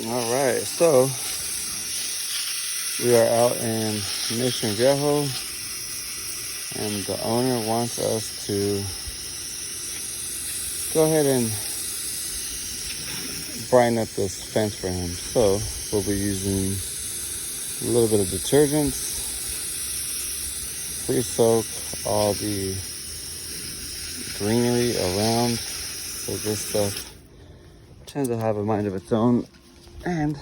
All right, so we are out in Mission Viejo, and the owner wants us to go ahead and brighten up this fence for him. So we'll be using a little bit of detergent, pre-soak all the greenery around, so this stuff tends to have a mind of its own, and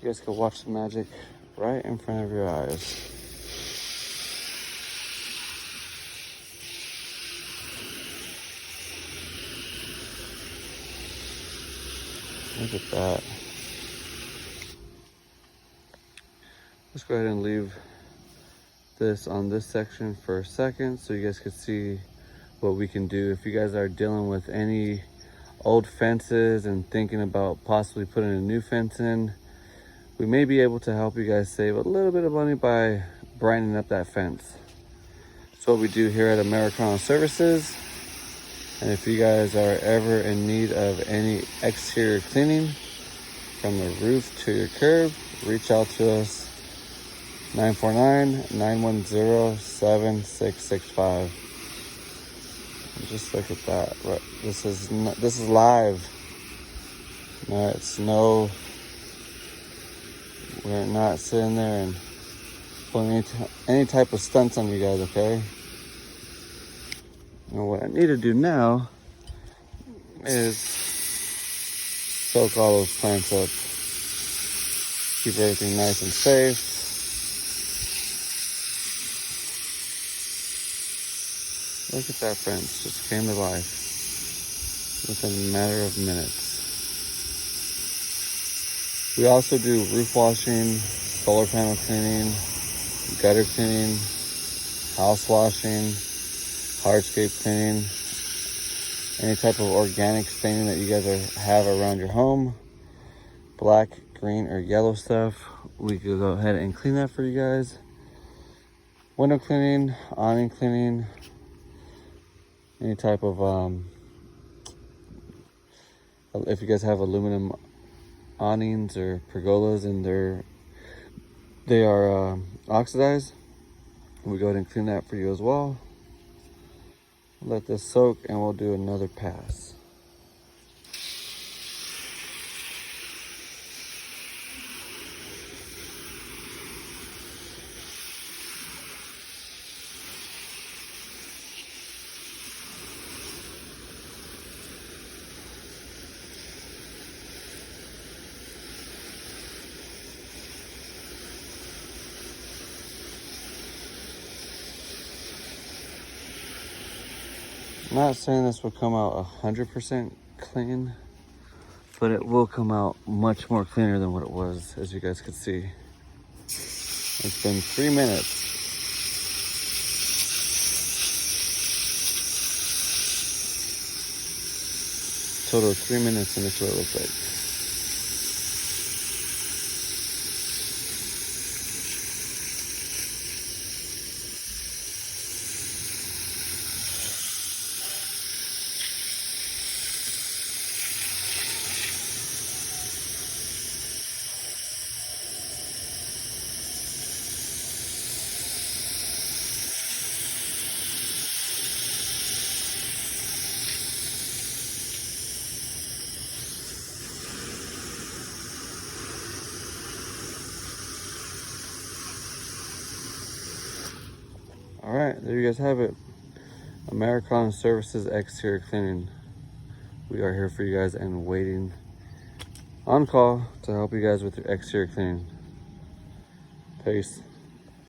you guys can watch the magic right in front of your eyes. Look at that. Let's go ahead and leave this on this section for a second so you guys can see what we can do. If you guys are dealing with any old fences and thinking about possibly putting a new fence in, we may be able to help you guys save a little bit of money by brightening up that fence. That's what we do here at Americano Services. And if you guys are ever in need of any exterior cleaning from the roof to your curb, reach out to us, 949-910-7665. Just look at that. This is live. No, it's no, we're not sitting there and pulling any type of stunts on you guys, okay? And what I need to do now is soak all those plants up, keep everything nice and safe. Look at that, friends, just came to life within a matter of minutes. We also do roof washing, solar panel cleaning, gutter cleaning, house washing, hardscape cleaning, any type of organic staining that you guys have around your home, black, green, or yellow stuff, we could go ahead and clean that for you guys. Window cleaning, awning cleaning, any type of, if you guys have aluminum awnings or pergolas and they are oxidized, we go ahead and clean that for you as well. Let this soak and we'll do another pass. I'm not saying this will come out 100% clean, but it will come out much more cleaner than what it was, as you guys could see. It's been 3 minutes. Total of 3 minutes, and this is what it looks like. All right, there you guys have it. Americano Services exterior cleaning. We are here for you guys and waiting on call to help you guys with your exterior cleaning. Peace.